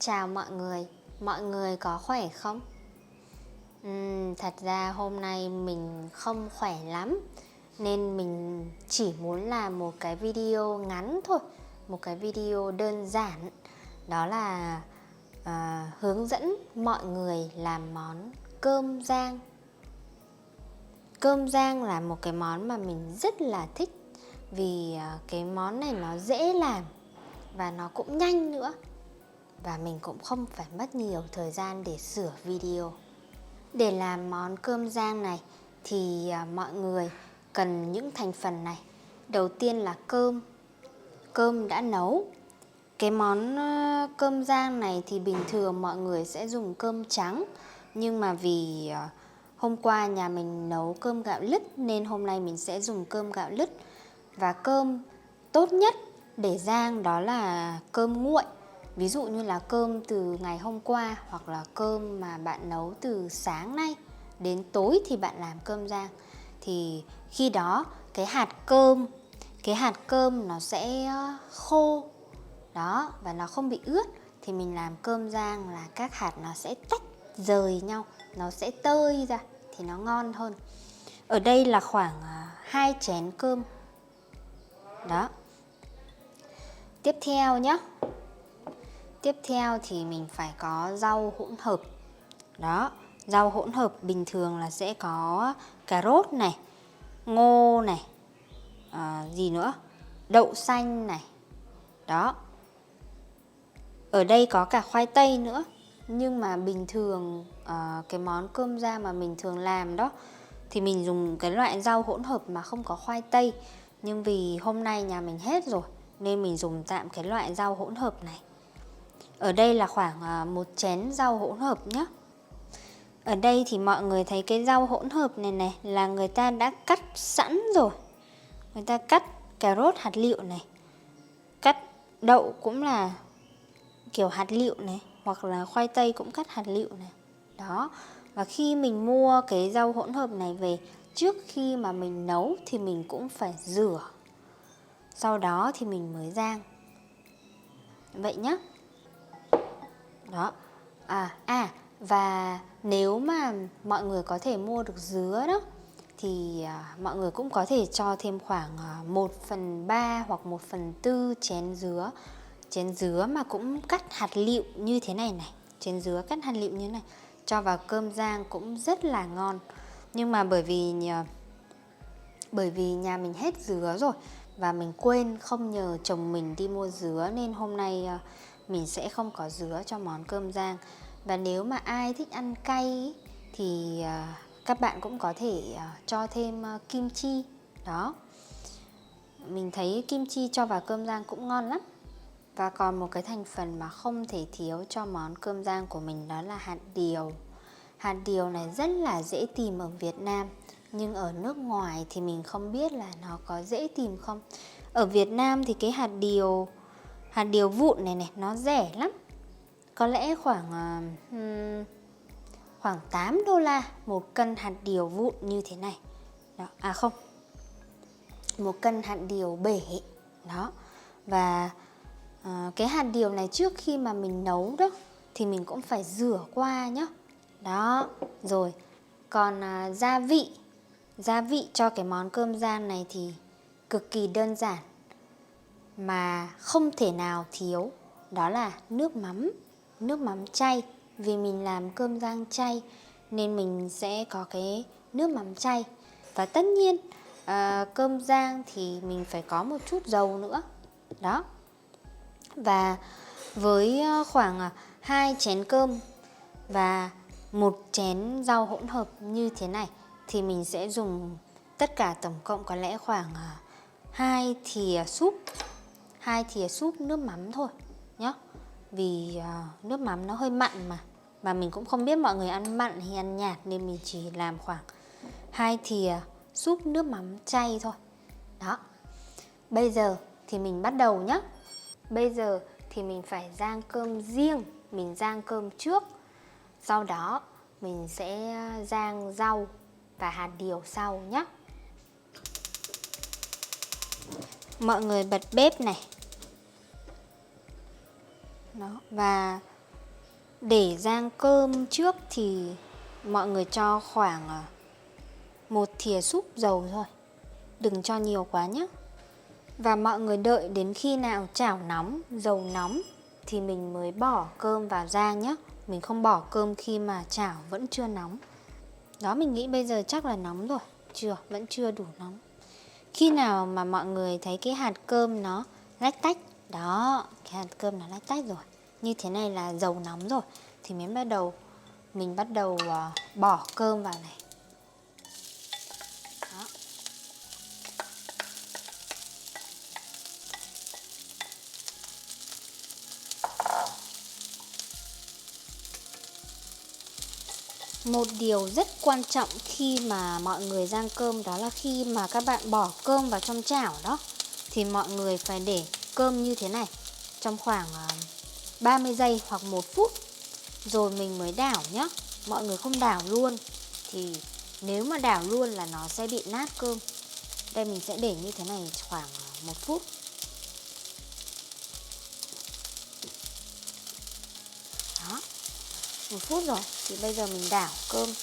chào mọi người có khỏe không? Thật ra hôm nay mình không khỏe lắm, nên mình chỉ muốn làm một cái video ngắn thôi, một cái video đơn giản. Đó là hướng dẫn mọi người làm món cơm rang. Cơm rang là một cái món mà mình rất là thích, vì cái món này nó dễ làm và nó cũng nhanh nữa. Và mình cũng không phải mất nhiều thời gian để sửa video. Để làm món cơm rang này thì mọi người cần những thành phần này. Đầu tiên là cơm đã nấu. Cái món cơm rang này thì bình thường mọi người sẽ dùng cơm trắng, nhưng mà vì hôm qua nhà mình nấu cơm gạo lứt nên hôm nay mình sẽ dùng cơm gạo lứt. Và cơm tốt nhất để rang đó là cơm nguội. Ví dụ như là cơm từ ngày hôm qua, hoặc là cơm mà bạn nấu từ sáng nay đến tối thì bạn làm cơm rang. Thì khi đó cái hạt cơm nó sẽ khô đó, và nó không bị ướt. Thì mình làm cơm rang là các hạt nó sẽ tách rời nhau, nó sẽ tơi ra thì nó ngon hơn. Ở đây là khoảng 2 chén cơm đó. Tiếp theo thì mình phải có rau hỗn hợp. Đó, rau hỗn hợp bình thường là sẽ có cà rốt này, ngô này, gì nữa, đậu xanh này. Đó. Ở đây có cả khoai tây nữa. Nhưng mà bình thường cái món cơm rang mà mình thường làm đó thì mình dùng cái loại rau hỗn hợp mà không có khoai tây. Nhưng vì hôm nay nhà mình hết rồi nên mình dùng tạm cái loại rau hỗn hợp này. Ở đây là khoảng 1 chén rau hỗn hợp nhé. Ở đây thì mọi người thấy cái rau hỗn hợp này là người ta đã cắt sẵn rồi. Người ta cắt cà rốt hạt lựu này, cắt đậu cũng là kiểu hạt lựu này, hoặc là khoai tây cũng cắt hạt lựu này. Đó. Và khi mình mua cái rau hỗn hợp này về, trước khi mà mình nấu thì mình cũng phải rửa. Sau đó thì mình mới rang. Vậy nhá. Đó. Và nếu mà mọi người có thể mua được dứa đó thì mọi người cũng có thể cho thêm khoảng 1/3 hoặc 1/4 chén dứa. Chén dứa mà cũng cắt hạt lựu như thế này này. Chén dứa cắt hạt lựu như thế này, cho vào cơm rang cũng rất là ngon. Nhưng mà bởi vì nhà mình hết dứa rồi và mình quên không nhờ chồng mình đi mua dứa, nên hôm nay mình sẽ không có dứa cho món cơm rang. Và nếu mà ai thích ăn cay thì các bạn cũng có thể cho thêm kim chi. Đó. Mình thấy kim chi cho vào cơm rang cũng ngon lắm. Và còn một cái thành phần mà không thể thiếu cho món cơm rang của mình, đó là hạt điều. Hạt điều này rất là dễ tìm ở Việt Nam, nhưng ở nước ngoài thì mình không biết là nó có dễ tìm không. Ở Việt Nam thì cái hạt điều vụn này nó rẻ lắm. Có lẽ khoảng 8 đô la một cân hạt điều vụn như thế này. Đó. Không, 1 cân hạt điều bể. Đó. Và cái hạt điều này trước khi mà mình nấu đó thì mình cũng phải rửa qua nhé. Đó. Rồi. Còn gia vị cho cái món cơm rang này thì cực kỳ đơn giản mà không thể nào thiếu. Đó là nước mắm chay. Vì mình làm cơm rang chay nên mình sẽ có cái nước mắm chay. Và tất nhiên cơm rang thì mình phải có một chút dầu nữa. Đó. Và với khoảng 2 chén cơm và 1 chén rau hỗn hợp như thế này thì mình sẽ dùng tất cả tổng cộng có lẽ khoảng 2 thìa súp nước mắm thôi nhé. Vì nước mắm nó hơi mặn mà mình cũng không biết mọi người ăn mặn hay ăn nhạt, nên mình chỉ làm khoảng 2 thìa súp nước mắm chay thôi. Đó. Bây giờ thì mình bắt đầu nhé. Bây giờ thì mình phải rang cơm riêng. Mình rang cơm trước, sau đó mình sẽ rang rau và hạt điều sau nhé. Mọi người bật bếp này. Đó. Và Để rang cơm trước thì mọi người cho khoảng 1 thìa súp dầu thôi. Đừng cho nhiều quá nhé. Và mọi người đợi đến khi nào chảo nóng, dầu nóng thì mình mới bỏ cơm vào rang nhé. Mình không bỏ cơm khi mà chảo vẫn chưa nóng. Đó, mình nghĩ bây giờ chắc là nóng rồi. Vẫn chưa đủ nóng. Khi nào mà mọi người thấy cái hạt cơm nó lách tách, đó, cái hạt cơm nó lách tách rồi, như thế này là dầu nóng rồi, thì mình bắt đầu bỏ cơm vào này. Đó. Một điều rất quan trọng khi mà mọi người rang cơm đó là khi mà các bạn bỏ cơm vào trong chảo đó, thì mọi người phải để cơm như thế này trong khoảng 30 giây hoặc 1 phút rồi mình mới đảo nhé. Mọi người không đảo luôn thì nếu mà đảo luôn là nó sẽ bị nát cơm. Đây mình sẽ để như thế này khoảng 1 phút. Đó, 1 phút rồi thì bây giờ mình đảo cơm,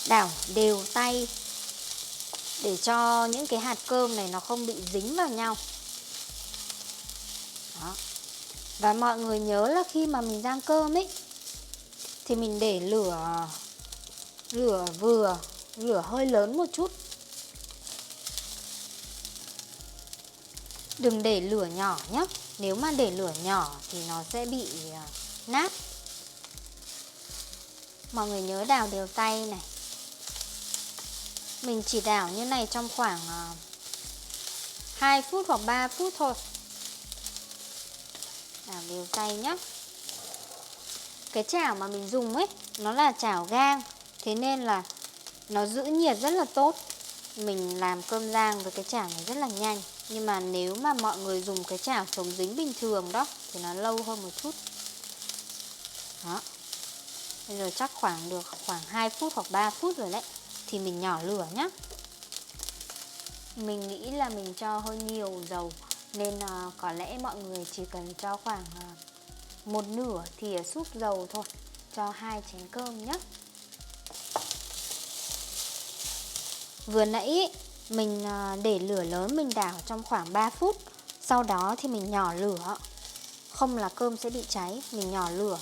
đảo đều tay để cho những cái hạt cơm này nó không bị dính vào nhau. Đó. Và mọi người nhớ là khi mà mình rang cơm ấy thì mình để lửa vừa, lửa hơi lớn một chút. Đừng để lửa nhỏ nhé. Nếu mà để lửa nhỏ thì nó sẽ bị nát. Mọi người nhớ đảo đều tay này. Mình chỉ đảo như này trong khoảng 2 phút hoặc 3 phút thôi. Đảo đều tay nhé. Cái chảo mà mình dùng ấy, nó là chảo gang, thế nên là nó giữ nhiệt rất là tốt. Mình làm cơm rang với cái chảo này rất là nhanh. Nhưng mà nếu mà mọi người dùng cái chảo chống dính bình thường đó thì nó lâu hơn một chút. Đó. Bây giờ chắc được khoảng 2 phút hoặc 3 phút rồi đấy. Thì mình nhỏ lửa nhé. Mình nghĩ là mình cho hơi nhiều dầu, nên có lẽ mọi người chỉ cần cho khoảng 1/2 thìa súp dầu thôi, cho 2 chén cơm nhé. Vừa nãy mình để lửa lớn, mình đảo trong khoảng 3 phút. Sau đó thì mình nhỏ lửa, không là cơm sẽ bị cháy. Mình nhỏ lửa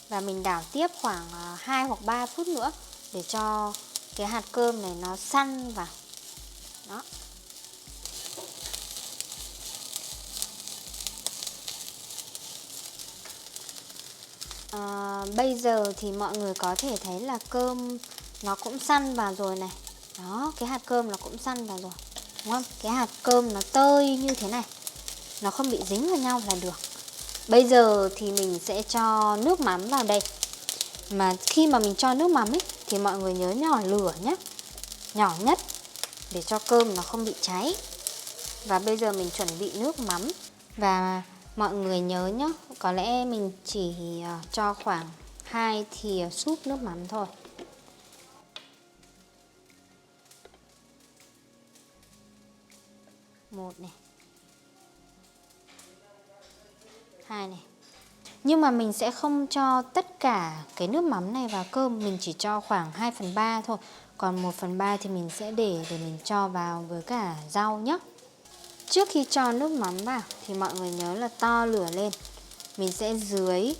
và mình đảo tiếp khoảng 2 hoặc 3 phút nữa để cho cái hạt cơm này nó săn vào. Đó. Bây giờ thì mọi người có thể thấy là cơm nó cũng săn vào rồi này. Đó, cái hạt cơm nó cũng săn vào rồi, đúng không? Cái hạt cơm nó tơi như thế này, nó không bị dính vào nhau là được. Bây giờ thì mình sẽ cho nước mắm vào đây. Mà khi mà mình cho nước mắm ấy thì mọi người nhớ nhỏ lửa nhé, nhỏ nhất để cho cơm nó không bị cháy. Và bây giờ mình chuẩn bị nước mắm. Và mọi người nhớ nhé, có lẽ mình chỉ cho khoảng 2 thìa súp nước mắm thôi. Một này, 2 này. Nhưng mà mình sẽ không cho tất cả cái nước mắm này vào cơm, mình chỉ cho khoảng 2/3 thôi. Còn 1/3 thì mình sẽ để mình cho vào với cả rau nhé. Trước khi cho nước mắm vào thì mọi người nhớ là to lửa lên. Mình sẽ dưới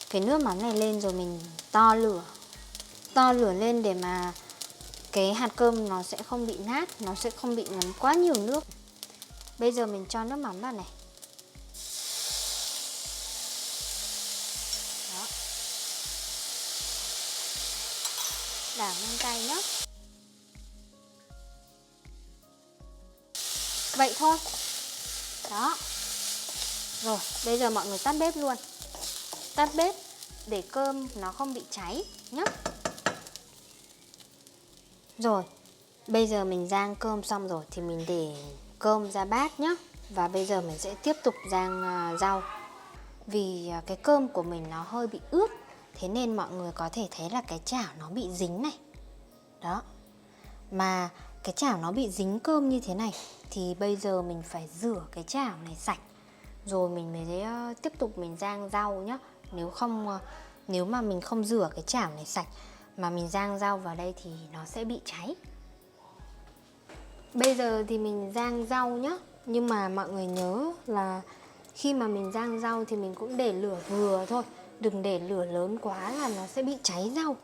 cái nước mắm này lên rồi mình to lửa. To lửa lên để mà cái hạt cơm nó sẽ không bị nát, nó sẽ không bị ngấm quá nhiều nước. Bây giờ mình cho nước mắm vào này. Đó. Đảo lên tay nhé. Vậy thôi. Đó. Rồi, bây giờ mọi người tắt bếp luôn. Tắt bếp để cơm nó không bị cháy nhé. Rồi, bây giờ mình rang cơm xong rồi thì mình để cơm ra bát nhé. Và bây giờ mình sẽ tiếp tục rang rau. Vì cái cơm của mình nó hơi bị ướt, thế nên mọi người có thể thấy là cái chảo nó bị dính này. Đó. Mà cái chảo nó bị dính cơm như thế này thì bây giờ mình phải rửa cái chảo này sạch, rồi mình mới tiếp tục mình rang rau nhé. Nếu không Nếu mà mình không rửa cái chảo này sạch mà mình rang rau vào đây thì nó sẽ bị cháy. Bây giờ thì mình rang rau nhá. Nhưng mà mọi người nhớ là khi mà mình rang rau thì mình cũng để lửa vừa thôi. Đừng để lửa lớn quá là nó sẽ bị cháy rau.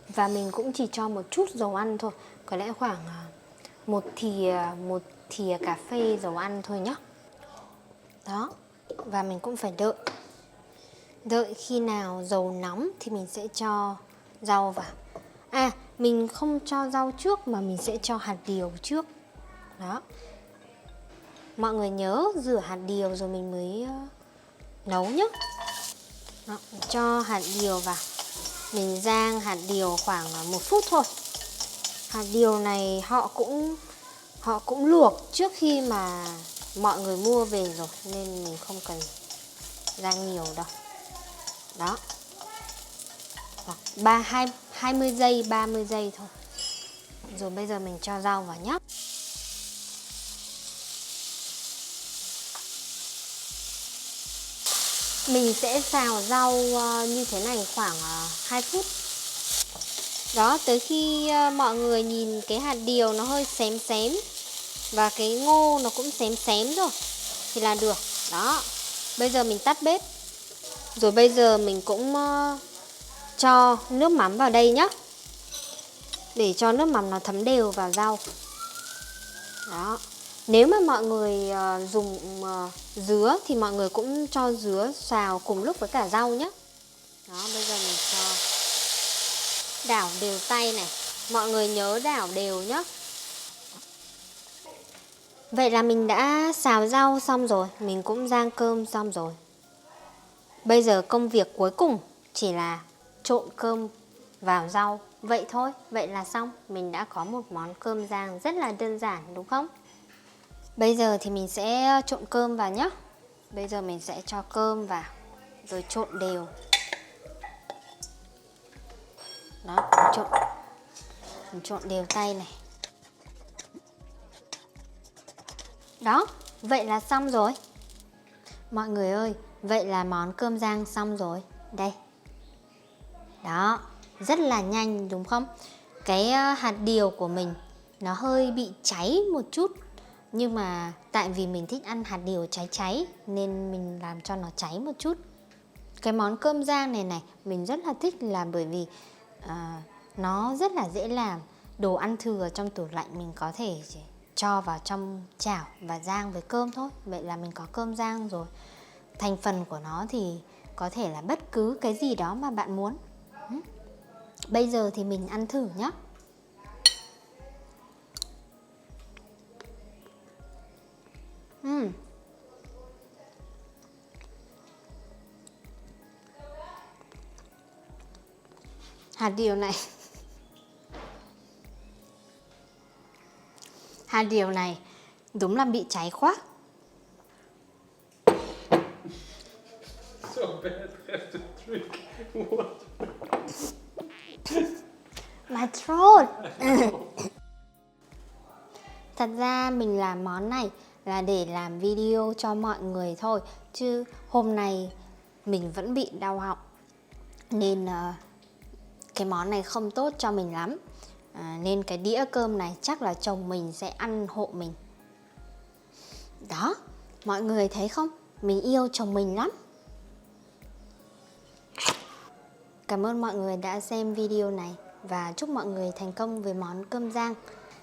Và mình cũng chỉ cho một chút dầu ăn thôi. Có lẽ khoảng một thìa cà phê dầu ăn thôi nhá. Đó. Và mình cũng phải đợi khi nào dầu nóng thì mình sẽ cho rau vào. Mình không cho rau trước mà mình sẽ cho hạt điều trước. Đó. Mọi người nhớ rửa hạt điều rồi mình mới nấu nhé. Đó, cho hạt điều vào. Mình rang hạt điều khoảng 1 phút thôi. Hạt điều này họ cũng luộc trước khi mà mọi người mua về rồi, nên mình không cần rang nhiều đâu. Đó. Hoặc 20 giây, 30 giây thôi. Rồi bây giờ mình cho rau vào nhé. Mình sẽ xào rau như thế này khoảng 2 phút. Đó, tới khi mọi người nhìn cái hạt điều nó hơi xém xém và cái ngô nó cũng xém xém rồi thì là được. Đó. Bây giờ mình tắt bếp. Rồi bây giờ mình cũng cho nước mắm vào đây nhé. Để cho nước mắm nó thấm đều vào rau. Đó. Nếu mà mọi người dùng dứa thì mọi người cũng cho dứa xào cùng lúc với cả rau nhé. Đó, bây giờ mình cho đảo đều tay này. Mọi người nhớ đảo đều nhé. Vậy là mình đã xào rau xong rồi, mình cũng rang cơm xong rồi. Bây giờ công việc cuối cùng chỉ là trộn cơm vào rau. Vậy thôi, vậy là xong. Mình đã có một món cơm rang rất là đơn giản đúng không? Bây giờ thì mình sẽ trộn cơm vào nhé. Bây giờ mình sẽ cho cơm vào rồi trộn đều. Đó, mình trộn đều tay này. Đó, vậy là xong rồi. Mọi người ơi, vậy là món cơm rang xong rồi. Đây. Đó, rất là nhanh đúng không? Cái hạt điều của mình nó hơi bị cháy một chút. Nhưng mà tại vì mình thích ăn hạt điều cháy cháy nên mình làm cho nó cháy một chút. Cái món cơm rang này mình rất là thích là bởi vì nó rất là dễ làm. Đồ ăn thừa trong tủ lạnh mình có thể cho vào trong chảo và rang với cơm thôi. Vậy là mình có cơm rang rồi. Thành phần của nó thì có thể là bất cứ cái gì đó mà bạn muốn. Bây giờ thì mình ăn thử nhé. Hạt điều này đúng là bị cháy quá. So bad, have to drink water. My throat. Thật ra mình làm món này là để làm video cho mọi người thôi. Chứ hôm nay mình vẫn bị đau họng. Nên cái món này không tốt cho mình lắm. Nên cái đĩa cơm này chắc là chồng mình sẽ ăn hộ mình. Đó, mọi người thấy không? Mình yêu chồng mình lắm. Cảm ơn mọi người đã xem video này và chúc mọi người thành công với món cơm rang.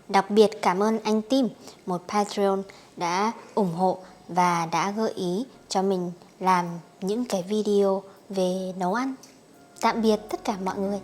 Đặc biệt cảm ơn anh Tim, một Patreon đã ủng hộ và đã gợi ý cho mình làm những cái video về nấu ăn. Tạm biệt tất cả mọi người.